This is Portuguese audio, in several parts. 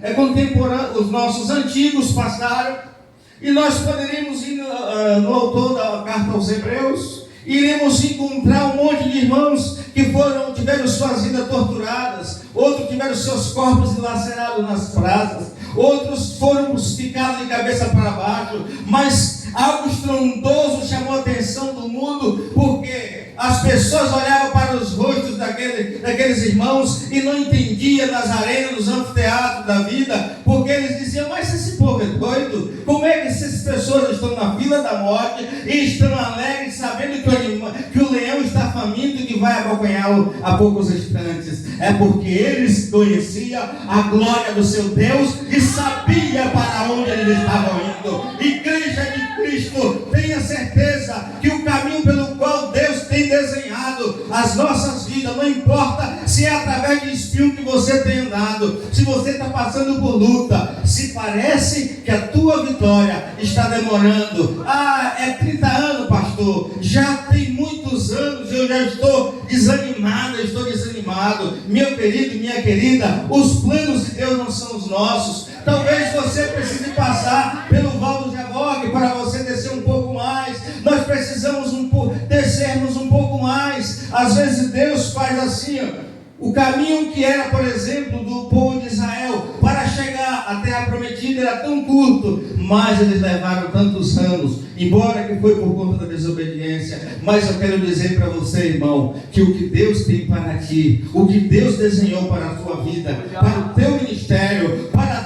é contemporâneo, os nossos antigos passaram, e nós poderíamos ir no autor da carta aos Hebreus, iremos encontrar um monte de irmãos que tiveram suas vidas torturadas, outros tiveram seus corpos dilacerados nas praças, outros foram crucificados de cabeça para baixo, mas algo estrondoso chamou a atenção do mundo, porque as pessoas olhavam para os rostos daqueles irmãos e não entendiam nas arenas, nos anfiteatros da vida, porque eles diziam: mas esse povo é doido? Como é que essas pessoas estão na fila da morte e estão alegres, sabendo que o leão está faminto e que vai abocanhá-lo a poucos instantes? É porque eles conheciam a glória do seu Deus e sabiam para onde eles estavam indo. Igreja de Cristo, tenha certeza que o caminho pelo qual Deus tem desenhado as nossas vidas, não importa se é através de espinho que você tem andado, se você está passando por luta, se parece que a tua vitória está demorando. É 30 anos, pastor, já tem muitos anos, eu já estou desanimado. Meu querido, minha querida, os planos de Deus não são os nossos. Talvez você precise passar pelo Val do Jaboque para você descer um pouco mais. Nós precisamos descermos um pouco mais. Às vezes Deus faz assim, o caminho que era, por exemplo, do povo de Israel para chegar à terra prometida era tão curto, mas eles levaram tantos anos, embora que foi por conta da desobediência. Mas eu quero dizer para você, irmão, que o que Deus tem para ti, o que Deus desenhou para a tua vida, para o teu ministério, para a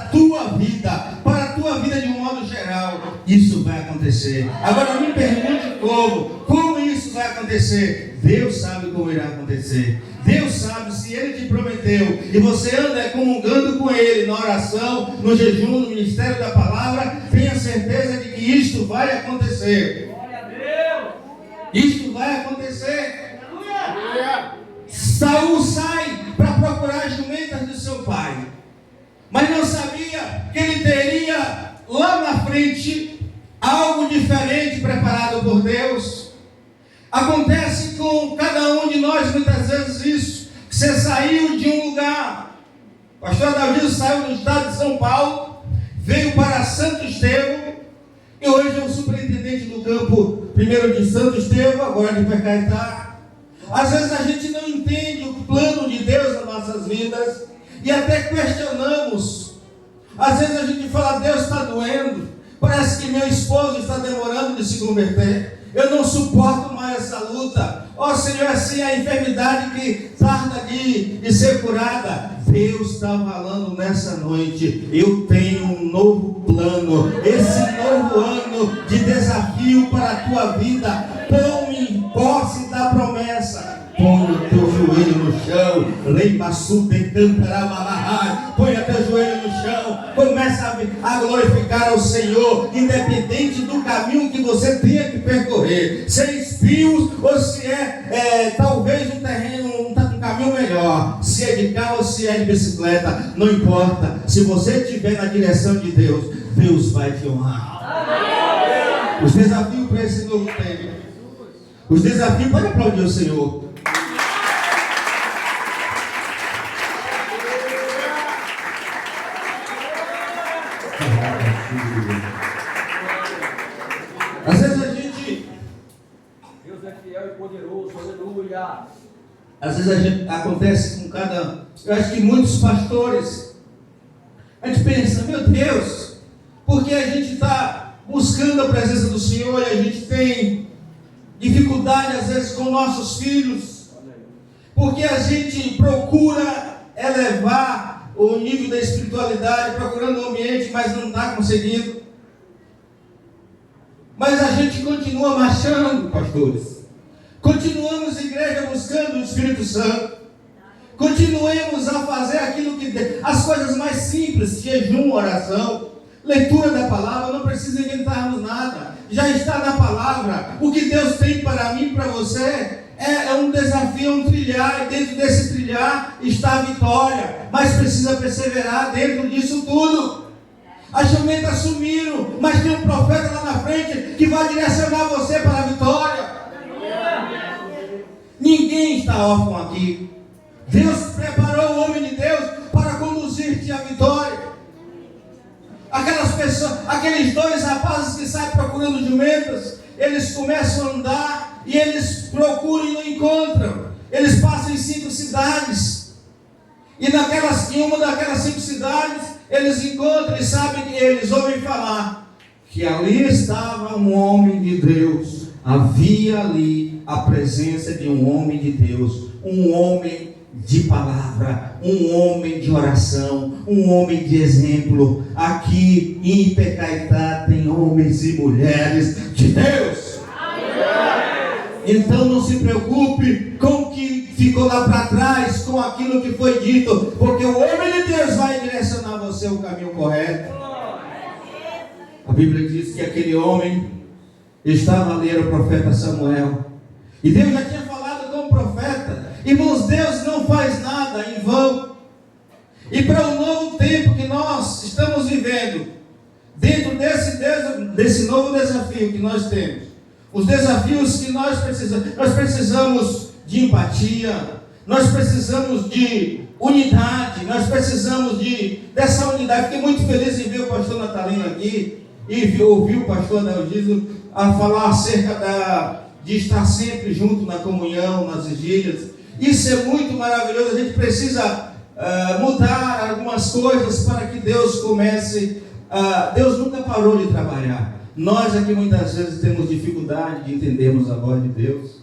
tua vida de um modo geral, isso vai acontecer. Agora me pergunte como isso vai acontecer. Deus sabe como irá acontecer. Deus sabe, se Ele te prometeu e você anda comungando com Ele na oração, no jejum, no ministério da palavra, tenha certeza de que isto vai acontecer. Glória a Deus! Isto vai acontecer. Saul sai para procurar as jumentas do seu pai, mas não sabia que ele teria lá na frente algo diferente preparado por Deus. Acontece com cada um de nós muitas vezes isso. Você saiu de um lugar. O pastor Davi saiu do estado de São Paulo, veio para Santo Estevão, e hoje é o superintendente do campo, primeiro de Santo Estevão, agora de Pecaetá. Às vezes a gente não entende o plano de Deus nas nossas vidas e até questionamos. Às vezes a gente fala: Deus está doendo, parece que meu esposo está demorando de se converter, eu não suporto mais essa luta. Senhor, assim a enfermidade que tarda de ser curada. Deus está falando nessa noite: eu tenho um novo plano, esse novo ano de desafio para a tua vida. Tome posse da promessa. Põe o teu joelho no chão, põe o teu joelho no chão, começa a glorificar ao Senhor, independente do caminho que você tenha que percorrer, se é espinhos ou se é talvez um terreno, um caminho melhor, se é de carro ou se é de bicicleta, não importa. Se você estiver na direção de Deus, Deus vai te honrar. Os desafios para esse novo tempo, os desafios, pode aplaudir o Senhor. Às vezes a gente, Deus é fiel e poderoso, aleluia. Às vezes acontece com eu acho que muitos pastores, a gente pensa: meu Deus, porque a gente está buscando a presença do Senhor e a gente tem dificuldade às vezes com nossos filhos, porque a gente procura elevar o nível da espiritualidade, procurando o ambiente, mas não está conseguindo. Mas a gente continua marchando, pastores. Continuamos, igreja, buscando o Espírito Santo. Continuemos a fazer aquilo as coisas mais simples: jejum, oração, leitura da palavra. Não precisa inventarmos nada, já está na palavra. O que Deus tem para mim e para você é um desafio, é um trilhar, e dentro desse trilhar está a vitória, mas precisa perseverar dentro disso tudo. As jumentas sumiram, mas tem um profeta lá na frente que vai direcionar você para a vitória. Ninguém está órfão aqui. Deus preparou o homem de Deus para conduzir-te à vitória. aqueles dois rapazes que saem procurando jumentas, eles começam a andar e eles procuram e não encontram. Eles passam em 5 cidades. E em uma daquelas 5 cidades, eles encontram e sabem que eles ouvem falar que ali estava um homem de Deus. Havia ali a presença de um homem de Deus, um homem de palavra, um homem de oração, um homem de exemplo. Aqui em Ipecaetá tem homens e mulheres de Deus. Então não se preocupe com o que ficou lá para trás, com aquilo que foi dito, porque o homem de Deus vai direcionar você ao caminho correto. A Bíblia diz que aquele homem estava ali, era o profeta Samuel, e Deus já tinha falado com o profeta. Irmãos, Deus não faz nada em vão. E para o novo tempo que nós estamos vivendo, dentro desse novo desafio que nós temos, os desafios que nós precisamos de empatia, nós precisamos de unidade, nós precisamos dessa unidade. Fiquei muito feliz em ver o pastor Natalino aqui, e ouvir o pastor Adalgiso a falar acerca de estar sempre junto na comunhão, nas vigílias. Isso é muito maravilhoso. A gente precisa mudar algumas coisas para que Deus comece. Deus nunca parou de trabalhar. Nós aqui muitas vezes temos dificuldade de entendermos a voz de Deus,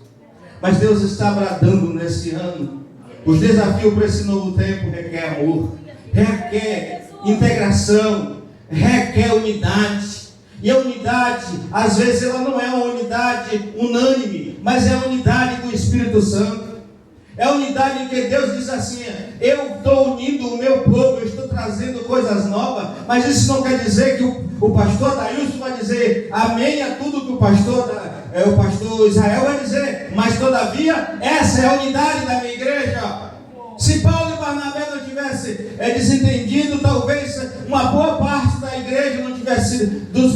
mas Deus está bradando nesse ano. Os desafios para esse novo tempo requer amor, requer integração, requer unidade. E a unidade, às vezes, ela não é uma unidade unânime, mas é a unidade do Espírito Santo. É a unidade em que Deus diz assim: eu estou unindo o meu povo, eu estou trazendo coisas novas. Mas isso não quer dizer que o pastor Dailson vai dizer amém a tudo que o pastor Israel vai dizer. Mas todavia, essa é a unidade da minha igreja. Se Paulo e Barnabé não tivessem desentendido, talvez uma boa parte da igreja não tivesse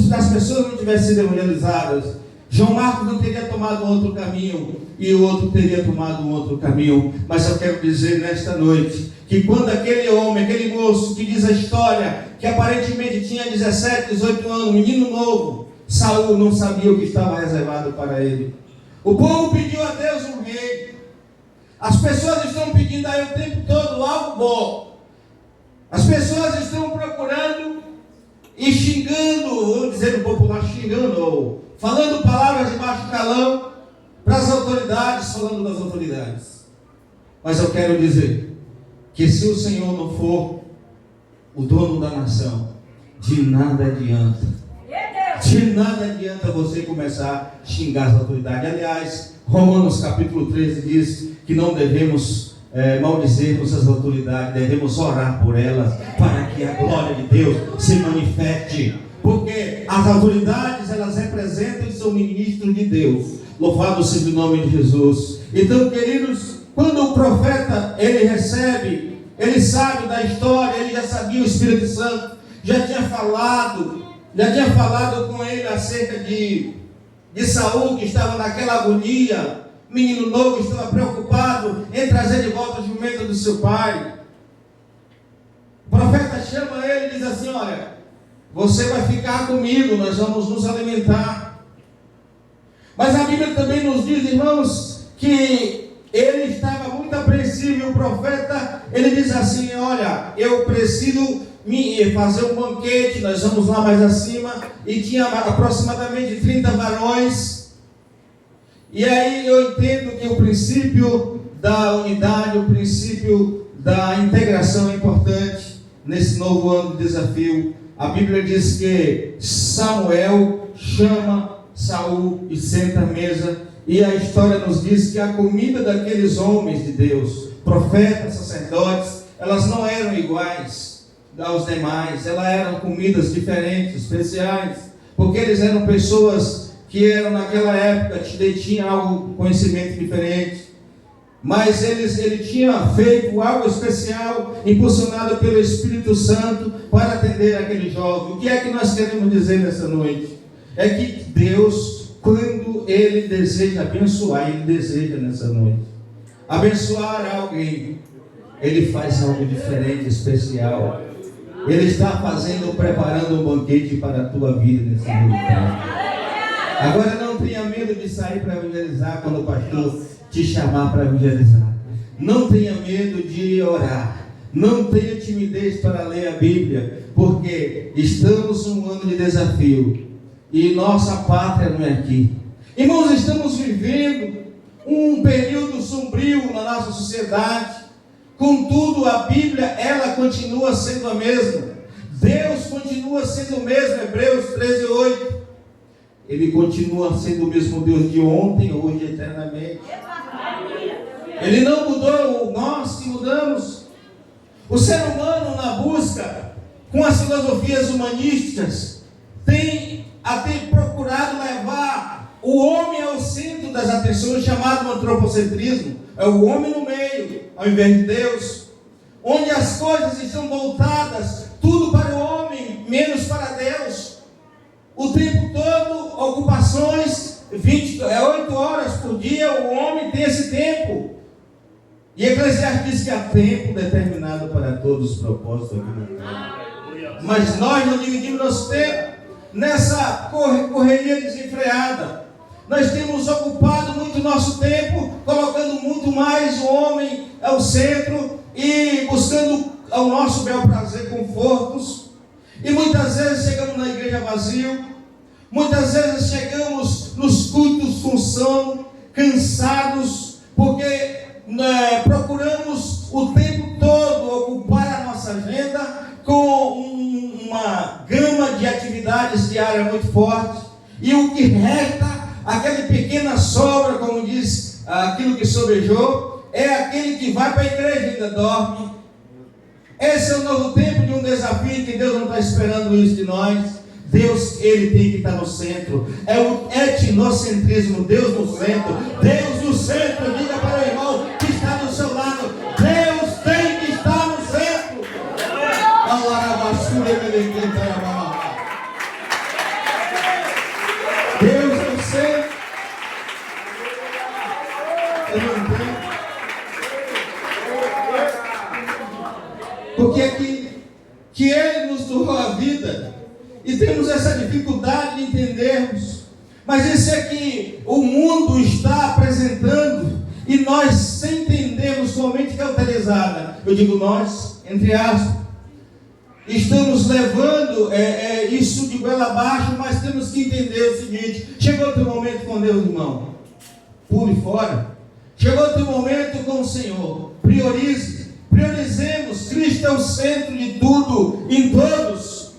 das pessoas não tivessem sido evangelizadas. João Marcos não teria tomado outro caminho, e o outro teria tomado um outro caminho. Mas eu quero dizer nesta noite, que quando aquele homem, aquele moço que diz a história, que aparentemente tinha 17, 18 anos, menino novo, Saul não sabia o que estava reservado para ele. O povo pediu a Deus um rei. As pessoas estão pedindo aí o tempo todo algo bom. As pessoas estão procurando e xingando, vamos dizer no popular, xingando, ou falando palavras de baixo calão para as autoridades, falando das autoridades. Mas eu quero dizer que se o Senhor não for o dono da nação, de nada adianta. De nada adianta você começar a xingar as autoridades. Aliás, Romanos capítulo 13 diz que não devemos maldizermos as autoridades, devemos orar por elas, para que a glória de Deus se manifeste. Porque as autoridades, elas representam e são ministros de Deus. Louvado seja o nome de Jesus. Então, queridos, quando o profeta, ele recebe, ele sabe da história, ele já sabia, o Espírito Santo já tinha falado com ele acerca de Saul, que estava naquela agonia. Menino novo, estava preocupado em trazer de volta a jumenta do seu pai. O profeta chama ele e diz assim: olha, você vai ficar comigo, nós vamos nos alimentar. Mas a Bíblia também nos diz, irmãos, que ele estava muito apreensivo. O profeta, ele diz assim: olha, eu preciso fazer um banquete, nós vamos lá mais acima. E tinha aproximadamente 30 varões. E aí eu entendo que o princípio da unidade, o princípio da integração é importante nesse novo ano de desafio. A Bíblia diz que Samuel chama Saul e senta à mesa, e a história nos diz que a comida daqueles homens de Deus, profetas, sacerdotes, elas não eram iguais aos demais, elas eram comidas diferentes, especiais, porque eles eram pessoas que eram naquela época, tinham algo, conhecimento diferente. Mas ele tinha feito algo especial, impulsionado pelo Espírito Santo, para atender aquele jovem. O que é que nós queremos dizer nessa noite? É que Deus, quando Ele deseja abençoar, Ele deseja nessa noite abençoar alguém, Ele faz algo diferente, especial. Ele está preparando um banquete para a tua vida nesse momento. Agora não tenha medo de sair para evangelizar quando o pastor te chamar para evangelizar. Não tenha medo de orar. Não tenha timidez para ler a Bíblia, porque estamos num ano de desafio e nossa pátria não é aqui. Irmãos, estamos vivendo um período sombrio na nossa sociedade. Contudo, a Bíblia, ela continua sendo a mesma. Deus continua sendo o mesmo. Hebreus 13:8. Ele continua sendo o mesmo Deus de ontem, hoje e eternamente. Ele não mudou, nós que mudamos. O ser humano, na busca com as filosofias humanísticas, tem até procurado levar o homem ao centro das atenções, chamado antropocentrismo. É o homem no meio, ao invés de Deus, onde as coisas estão voltadas tudo para o homem, menos para Deus. O tempo todo, ocupações, 8 horas por dia, o homem tem esse tempo. E Eclesiastes diz que há tempo determinado para todos os propósitos aqui na terra. Mas nós não dividimos nosso tempo nessa correria desenfreada. Nós temos ocupado muito nosso tempo, colocando muito mais o homem ao centro e buscando ao nosso bel prazer confortos. E muitas vezes chegamos na igreja vazio, muitas vezes chegamos nos cultos com sono, cansados, porque procuramos o tempo todo ocupar a nossa agenda com uma gama de atividades diárias muito forte, e o que resta, aquela pequena sobra, como diz aquilo que sobejou, é aquele que vai para a igreja e ainda dorme. Esse é o novo tempo de um desafio que Deus não está esperando isso de nós. Deus, Ele tem que estar no centro. É o etnocentrismo, Deus no centro. Deus no centro. Diga para o irmão que está do seu lado: Deus tem que estar no centro. Deus é o centro. Eu não entendo. Porque é que Ele nos doou a vida. E temos essa dificuldade de entendermos. Mas isso é que o mundo está apresentando, e nós, sem entendermos, com a mente cauterizada, eu digo nós, entre aspas, estamos levando isso de goela abaixo. Mas temos que entender o seguinte: chegou o teu momento com Deus, irmão, pule fora. Chegou o teu momento com o Senhor, priorizemos. Cristo é o centro de tudo, em todos.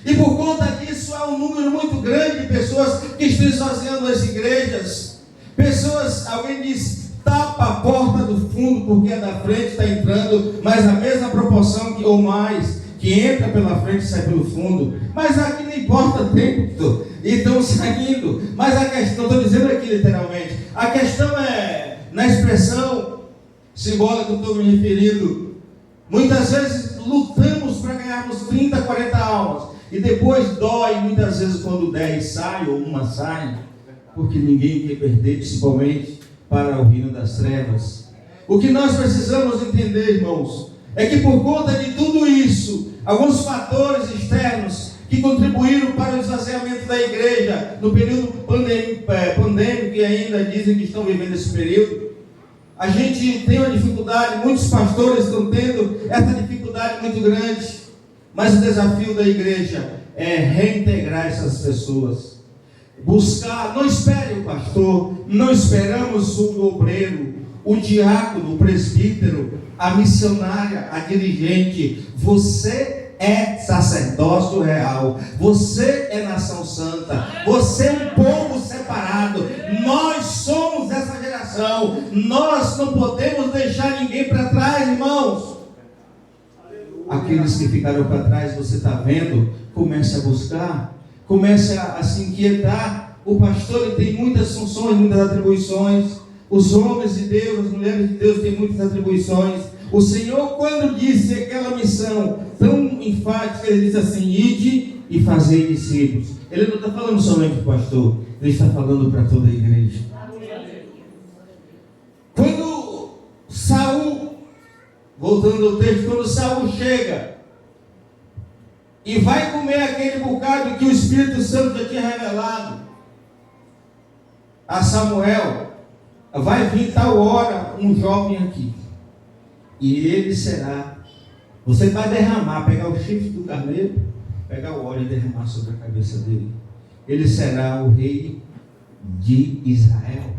E por conta disso há um número muito grande de pessoas que estão esvaziando as igrejas. Pessoas, alguém diz, tapa a porta do fundo porque a da frente está entrando, mas a mesma proporção ou mais, que entra pela frente e sai pelo fundo. Mas aqui não importa o tempo, e estão saindo. Mas a questão, não estou dizendo aqui literalmente, a questão é na expressão simbólica que eu estou me referindo. Muitas vezes lutamos para ganharmos 30, 40 almas. E depois dói muitas vezes quando 10 saem ou uma sai, porque ninguém quer perder, principalmente para o reino das trevas. O que nós precisamos entender, irmãos, é que por conta de tudo isso, alguns fatores externos que contribuíram para o esvaziamento da igreja no período pandêmico, e ainda dizem que estão vivendo esse período, a gente tem uma dificuldade, muitos pastores estão tendo essa dificuldade muito grande. Mas o desafio da igreja é reintegrar essas pessoas. Buscar, não espere o pastor, não esperamos o obreiro, o diácono, o presbítero, a missionária, a dirigente. Você é sacerdócio real, você é nação santa, você é um povo separado. Nós somos essa geração, nós não podemos deixar ninguém para trás, irmãos. Aqueles que ficaram para trás, você está vendo, comece a buscar, comece a se inquietar. O pastor, ele tem muitas funções, muitas atribuições. Os homens de Deus, as mulheres de Deus têm muitas atribuições. O Senhor, quando disse aquela missão tão enfática, Ele disse assim: ide e fazei discípulos. Ele não está falando somente para o pastor, Ele está falando para toda a igreja. Quando Saul voltando ao texto, quando Saul chega e vai comer aquele bocado que o Espírito Santo já tinha revelado a Samuel, vai vir tal hora um jovem aqui, e ele será, você vai derramar, pegar o chifre do carneiro, pegar o óleo e derramar sobre a cabeça dele, ele será o rei de Israel.